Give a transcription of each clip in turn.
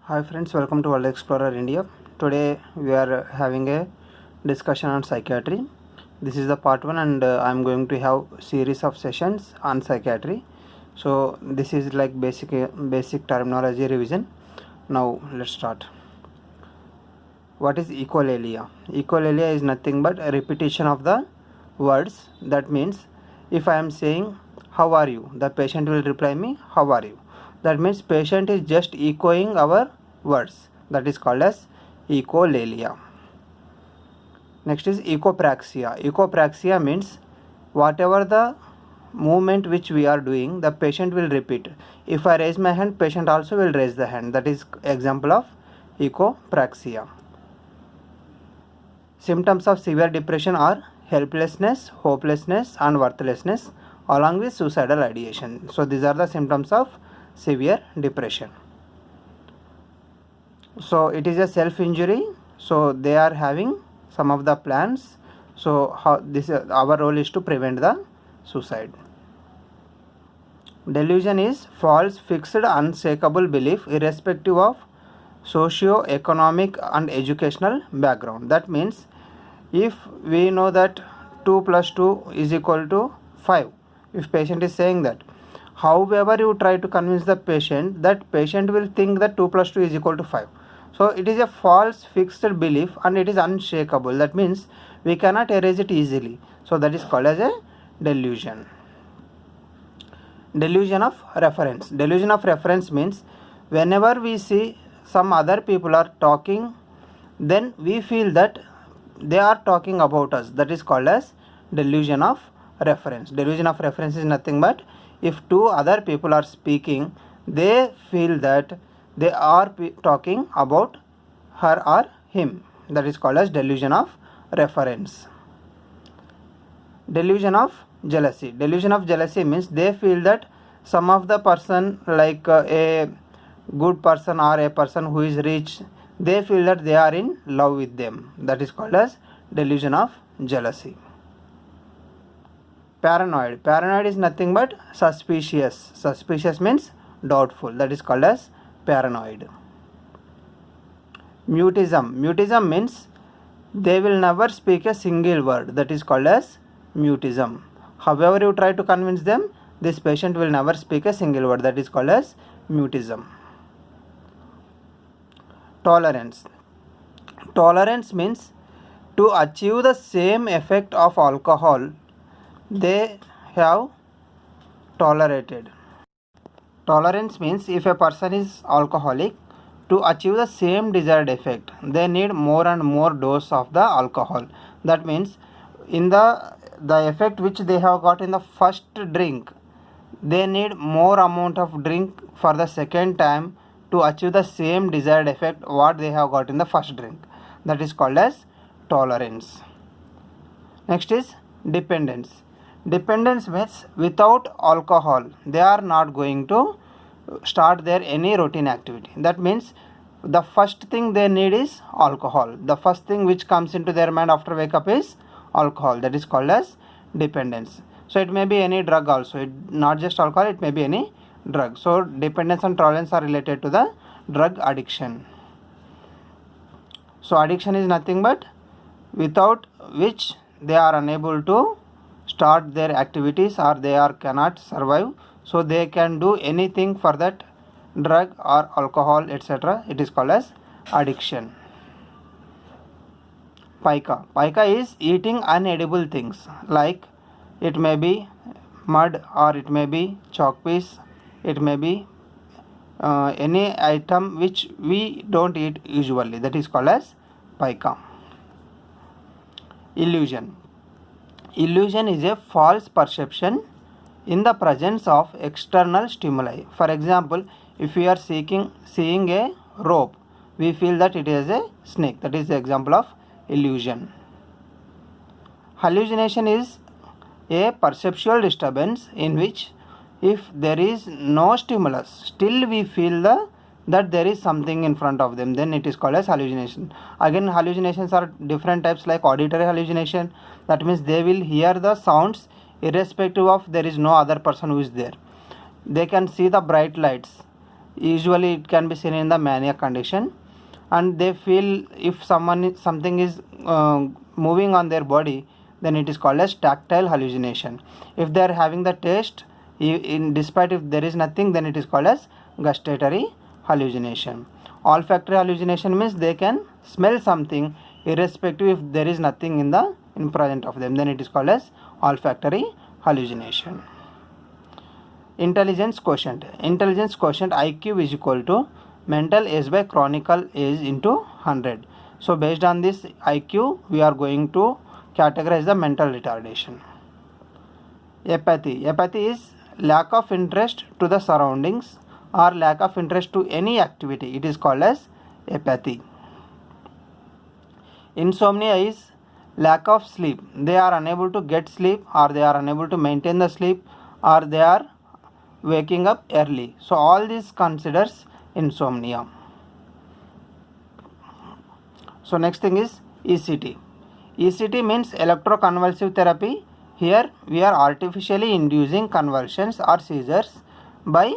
Hi friends, welcome to World Explorer India. Today we are having a discussion on psychiatry. This is the part 1 and I am going to have series of sessions on psychiatry. So this is like basic terminology revision. Now let's start. What is echolalia? Echolalia is nothing but a repetition of the words. That means if I am saying how are you, the patient will reply me how are you. That means patient is just echoing our words. That is called as echolalia. Next is echopraxia. Echopraxia means whatever the movement which we are doing, the patient will repeat. If I raise my hand, patient also will raise the hand. That is example of echopraxia. Symptoms of severe depression are helplessness, hopelessness and worthlessness along with suicidal ideation. So these are the symptoms of severe depression. So it is a self-injury. So they are having some of the plans. So our role is to prevent the suicide. Delusion is false, fixed, unshakable belief irrespective of socio-economic and educational background. That means if we know that 2 plus 2 is equal to 5, if patient is saying that, however you try to convince the patient, that patient will think that 2 plus 2 is equal to 5. So it is a false fixed belief and it is unshakable. That means we cannot erase it easily. So that is called as a delusion. Delusion of reference. Delusion of reference means whenever we see some other people are talking, then we feel that they are talking about us. That is called as delusion of reference. Delusion of reference is nothing but if two other people are speaking, they feel that they are talking about her or him. That is called as delusion of reference. Delusion of jealousy. Delusion of jealousy means they feel that some of the person, like a good person or a person who is rich, they feel that they are in love with them. That is called as delusion of jealousy. Paranoid. Paranoid is nothing but suspicious. Suspicious means doubtful. That is called as paranoid. Mutism. Mutism means they will never speak a single word. That is called as mutism. However you try to convince them, this patient will never speak a single word. That is called as mutism. Tolerance. Tolerance means to achieve the same effect of alcohol, they have tolerated. Tolerance means if a person is alcoholic, to achieve the same desired effect, they need more and more dose of the alcohol. That means in the effect which they have got in the first drink, they need more amount of drink for the second time to achieve the same desired effect what they have got in the first drink. That is called as tolerance. Next is dependence. Dependence means without alcohol they are not going to start their any routine activity. That means the first thing they need is alcohol. The first thing which comes into their mind after wake up is alcohol. That is called as dependence. So it may be any drug also, not just alcohol, it may be any drug. So dependence and tolerance are related to the drug addiction. So addiction is nothing but without which they are unable to start their activities or they cannot survive. So they can do anything for that drug or alcohol, etc. It is called as addiction. Pica. Pica is eating unedible things, like it may be mud or it may be chalk piece, it may be any item which we don't eat usually. That is called as pica. Illusion. Illusion is a false perception in the presence of external stimuli. For example, if we are seeing a rope, we feel that it is a snake. That is the example of illusion. Hallucination is a perceptual disturbance in which if there is no stimulus, still we feel that there is something in front of them, then it is called as hallucination. Again, hallucinations are different types, like auditory hallucination. That means they will hear the sounds irrespective of there is no other person who is there. They can see the bright lights. Usually it can be seen in the mania condition, and they feel if something is moving on their body, then it is called as tactile hallucination. If they are having the taste, in despite if there is nothing, then it is called as gustatory hallucination. Olfactory hallucination means they can smell something irrespective if there is nothing in present of them, then it is called as olfactory hallucination. Intelligence quotient. Intelligence quotient IQ is equal to mental age by chronicle age into 100. So based on this IQ, we are going to categorize the mental retardation. Apathy. Apathy is lack of interest to the surroundings or lack of interest to any activity. It is called as apathy. Insomnia is lack of sleep. They are unable to get sleep, or they are unable to maintain the sleep, or they are waking up early. So all this considers insomnia. So next thing is ECT. ECT means electroconvulsive therapy. Here we are artificially inducing convulsions or seizures by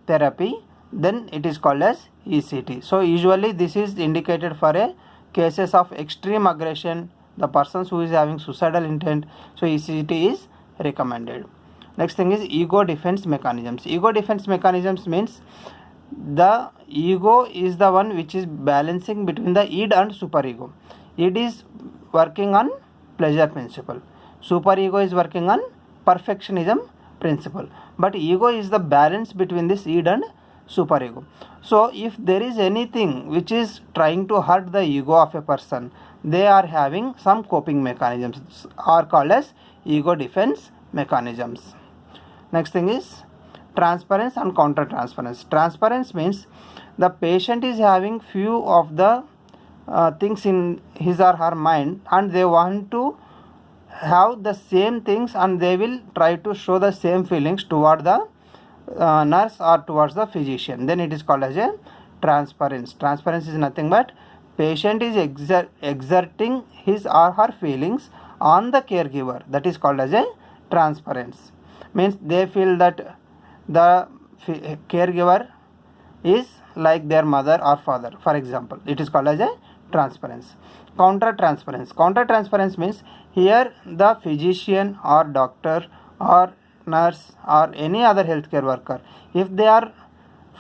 therapy, then it is called as ECT. So usually this is indicated for a cases of extreme aggression, the persons who is having suicidal intent. So ECT is recommended. Next thing is ego defense mechanisms. Ego defense mechanisms means the ego is the one which is balancing between the id and superego. Id is working on pleasure principle, superego is working on perfectionism principle, but ego is the balance between this id and superego. So if there is anything which is trying to hurt the ego of a person, they are having some coping mechanisms, are called as ego defense mechanisms. Next thing is transference and counter transference. Transference means the patient is having few of the things in his or her mind, and they want to have the same things, and they will try to show the same feelings toward the nurse or towards the physician, then it is called as a transference. Transference is nothing but patient is exerting his or her feelings on the caregiver, that is called as a transference. Means they feel that the caregiver is like their mother or father, for example, it is called as a transference. Counter transference. Counter transference means here the physician or doctor or nurse or any other healthcare worker, if they are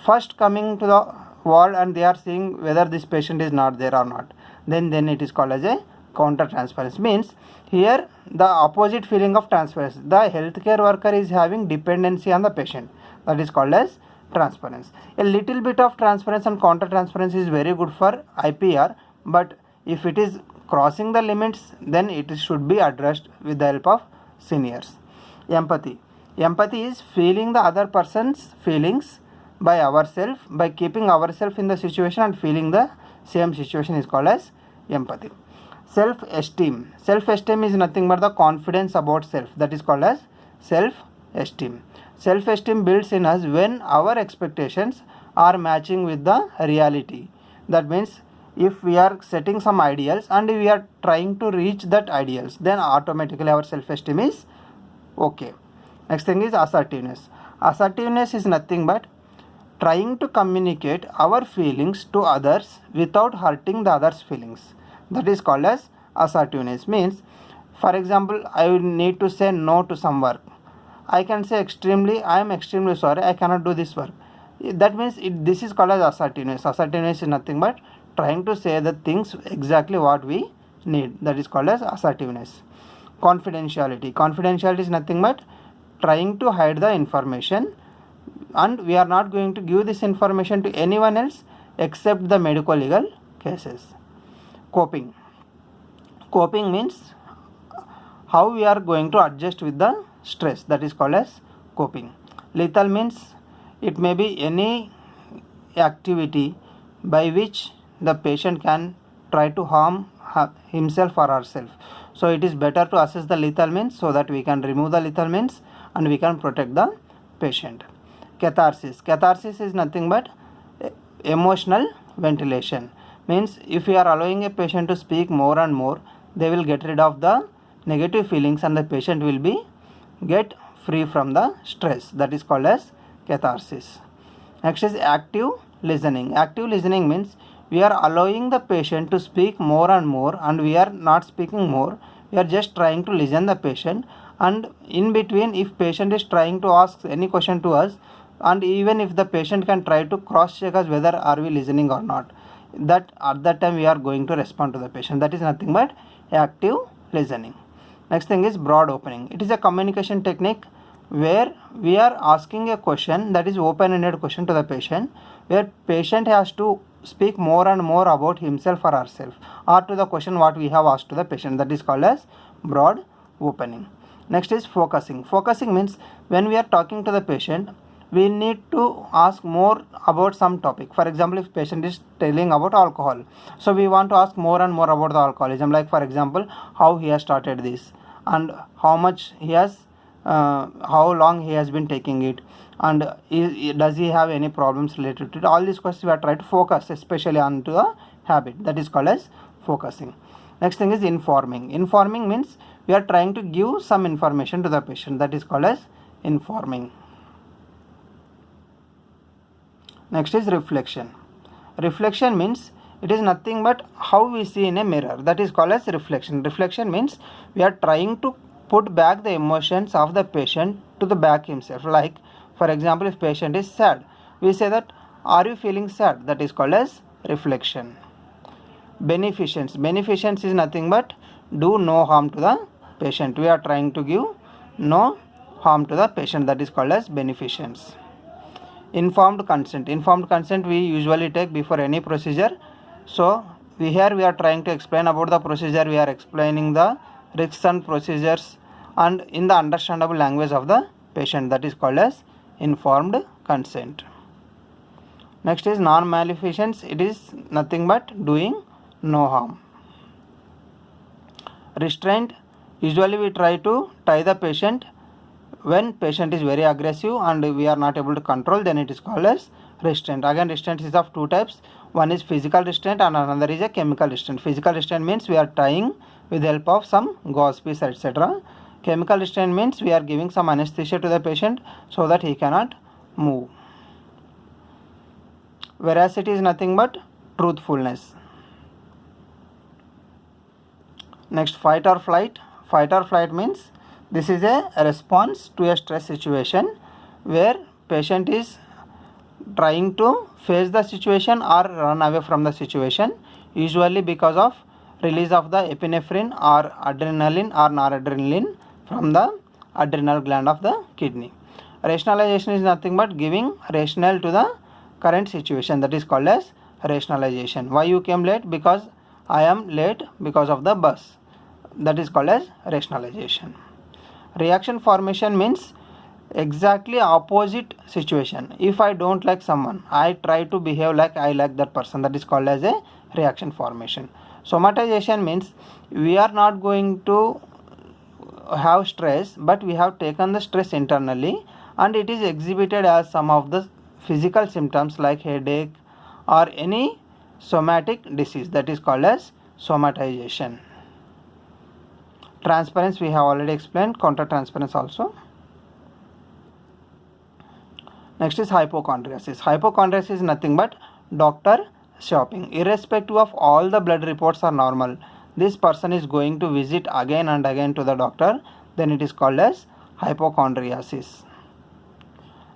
first coming to the ward and they are seeing whether this patient is not there or not, then it is called as a counter transference. Means here the opposite feeling of transference, the healthcare worker is having dependency on the patient, that is called as transference. A little bit of transference and counter transference is very good for IPR, but if it is crossing the limits, then it should be addressed with the help of seniors. Empathy. Empathy is feeling the other person's feelings by ourselves, by keeping ourselves in the situation and feeling the same situation is called as empathy. Self-esteem. Self-esteem is nothing but the confidence about self, that is called as self-esteem. Self-esteem builds in us when our expectations are matching with the reality. That means if we are setting some ideals and we are trying to reach that ideals, then automatically our self-esteem is okay. Next thing is assertiveness. Assertiveness is nothing but trying to communicate our feelings to others without hurting the others' feelings, that is called as assertiveness. Means for example, I will need to say no to some work, I can say I am extremely sorry, I cannot do this work. That means this is called as assertiveness. Assertiveness is nothing but trying to say the things exactly what we need, that is called as assertiveness. Confidentiality. Confidentiality is nothing but trying to hide the information, and we are not going to give this information to anyone else except the medical legal cases. Coping. Coping means how we are going to adjust with the stress, that is called as coping. Lethal means it may be any activity by which the patient can try to harm himself or herself. So it is better to assess the lethal means so that we can remove the lethal means and we can protect the patient. Catharsis. Catharsis is nothing but emotional ventilation. Means if we are allowing a patient to speak more and more, they will get rid of the negative feelings and the patient will get free from the stress, that is called as catharsis. Next is active listening. Active listening means we are allowing the patient to speak more and more, and we are not speaking more. We are just trying to listen the patient, and in between, if patient is trying to ask any question to us, and even if the patient can try to cross check us whether are we listening or not, that at that time we are going to respond to the patient. That is nothing but active listening. Next thing is broad opening. It is a communication technique where we are asking a question, that is open-ended question, to the patient, where patient has to speak more and more about himself or herself, or to the question what we have asked to the patient. That is called as broad opening. Next is focusing. Focusing means when we are talking to the patient, we need to ask more about some topic. For example, if patient is telling about alcohol, so we want to ask more and more about the alcoholism, like for example how he has started this, and how much he has how long he has been taking it, and does he have any problems related to it. All these questions we are trying to focus especially onto the habit. That is called as focusing. Next thing is informing. Informing means we are trying to give some information to the patient. That is called as informing. Next is reflection. Reflection means it is nothing but how we see in a mirror. That is called as reflection. Reflection means we are trying to put back the emotions of the patient to the back himself. Like for example, if patient is sad, we say that are you feeling sad? That is called as reflection. Beneficence. Beneficence is nothing but do no harm to the patient. We are trying to give no harm to the patient. That is called as beneficence. Informed consent. Informed consent we usually take before any procedure. So here we are trying to explain about the procedure. We are explaining the risks and procedures, and in the understandable language of the patient. That is called as informed consent. Next is non-maleficence. It is nothing but doing no harm. Restraint. Usually we try to tie the patient when patient is very aggressive and we are not able to control, then it is called as restraint. Again, restraint is of two types. One is physical restraint and another is a chemical restraint. Physical restraint means we are tying with the help of some gauze piece, etc. Chemical restraint means we are giving some anesthesia to the patient so that he cannot move. Veracity is nothing but truthfulness. Next, fight or flight. Fight or flight means this is a response to a stress situation where patient is trying to face the situation or run away from the situation, usually because of release of the epinephrine or adrenaline or noradrenaline from the adrenal gland of the kidney. Rationalization is nothing but giving rationale to the current situation. That is called as rationalization. Why you came late? Because I am late because of the bus. That is called as rationalization. Reaction formation means exactly opposite situation. If I don't like someone, I try to behave like I like that person. That is called as a reaction formation. Somatization means we are not going to have stress, but we have taken the stress internally and it is exhibited as some of the physical symptoms like headache or any somatic disease. That is called as somatization. Transference we have already explained, countertransference also. Next is hypochondriasis. Hypochondriasis is nothing but doctor shopping. Irrespective of all the blood reports are normal, this person is going to visit again and again to the doctor, then it is called as hypochondriasis.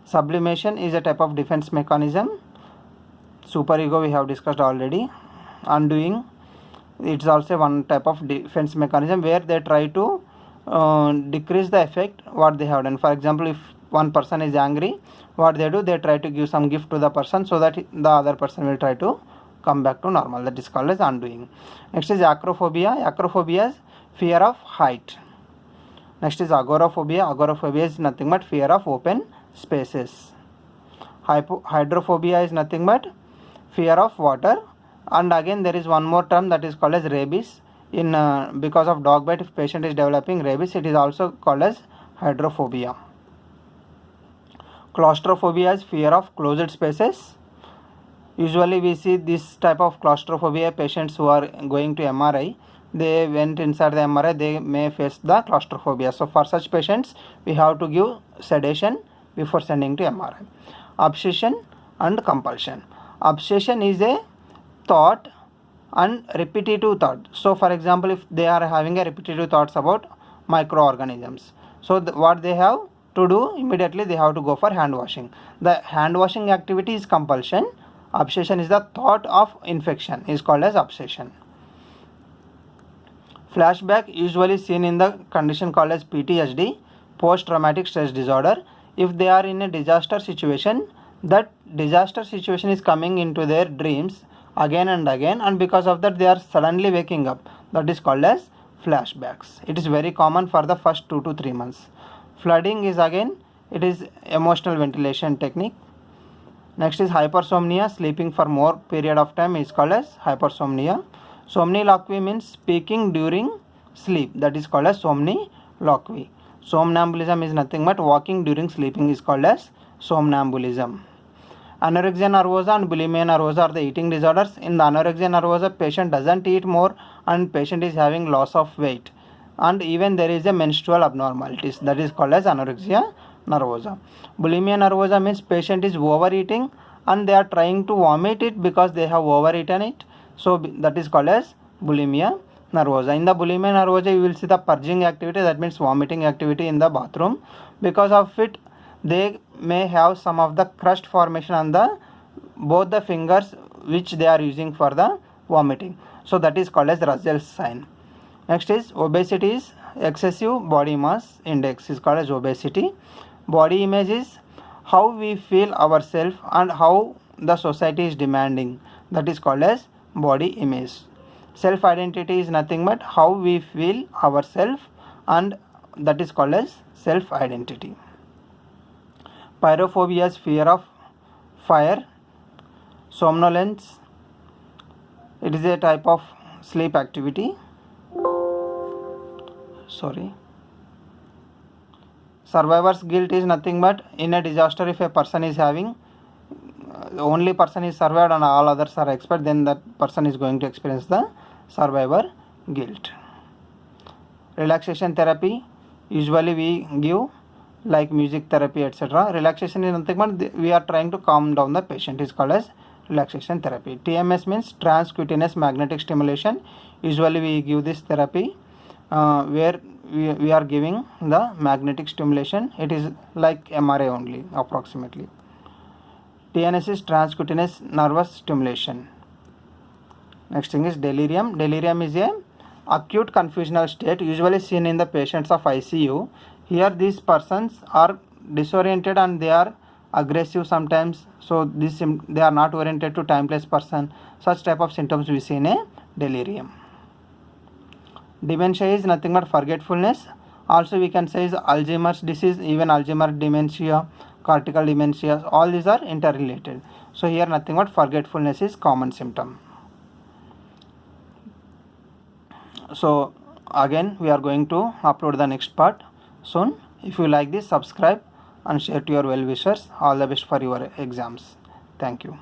Sublimation is a type of defense mechanism. Superego we have discussed already. Undoing, it's also one type of defense mechanism where they try to decrease the effect what they have done. For example, if one person is angry, what they do, they try to give some gift to the person so that the other person will try to come back to normal. That is called as undoing. Next is acrophobia. Acrophobia is fear of height. Next is agoraphobia. Agoraphobia is nothing but fear of open spaces. Hydrophobia is nothing but fear of water. And again there is one more term that is called as rabies. In because of dog bite, if patient is developing rabies, it is also called as hydrophobia. Claustrophobia is fear of closed spaces. Usually we see this type of claustrophobia patients who are going to MRI. They went inside the MRI, they may face the claustrophobia. So for such patients we have to give sedation before sending to MRI. Obsession. and compulsion. Obsession is a thought and repetitive thought. So for example, if they are having a repetitive thoughts about microorganisms, so what they have to do, immediately they have to go for hand washing. The hand washing activity is compulsion. Obsession is the thought of infection, is called as obsession. Flashback usually seen in the condition called as PTSD, post traumatic stress disorder. If they are in a disaster situation, that disaster situation is coming into their dreams again and again, and because of that they are suddenly waking up. That is called as flashbacks. It is very common for the first 2 to 3 months. Flooding is again, it is emotional ventilation technique. Next is hypersomnia, sleeping for more period of time is called as hypersomnia. Somniloquy means speaking during sleep, that is called as somniloquy. Somnambulism is nothing but walking during sleeping, is called as somnambulism. Anorexia nervosa and bulimia nervosa are the eating disorders. In the anorexia nervosa, patient doesn't eat more and patient is having loss of weight, and even there is a menstrual abnormalities, that is called as anorexia nervosa. Bulimia nervosa means patient is overeating and they are trying to vomit it because they have overeaten it, so that is called as bulimia nervosa. In the bulimia nervosa, you will see the purging activity, that means vomiting activity in the bathroom. Because of it, they may have some of the crust formation on the both the fingers which they are using for the vomiting, so that is called as Russell's sign. Next is obesity, is excessive body mass index, is called as obesity. Body image is how we feel ourselves and how the society is demanding, that is called as body image. Self identity is nothing but how we feel ourselves, and that is called as self identity. Pyrophobia is fear of fire. Somnolence, it is a type of sleep activity. Survivor's guilt is nothing but in a disaster, if a person is having only person is survived and all others are expert, then that person is going to experience the survivor guilt. Relaxation therapy, usually we give like music therapy, etc. Relaxation is nothing but we are trying to calm down the patient, is called as relaxation therapy. TMS means transcutaneous magnetic stimulation. Usually we give this therapy where we are giving the magnetic stimulation. It is like MRI only approximately. TNS is transcutaneous nervous stimulation. Next thing is delirium. Delirium is a acute confusional state usually seen in the patients of ICU. Here these persons are disoriented and they are aggressive sometimes, so they are not oriented to timeless person. Such type of symptoms we see in a delirium. Dementia is nothing but forgetfulness. Also we can say is Alzheimer's disease, even Alzheimer's dementia, cortical dementia, all these are interrelated. So here nothing but forgetfulness is common symptom. So again we are going to upload the next part soon. If you like this, subscribe and share to your well wishers. All the best for your exams. Thank you.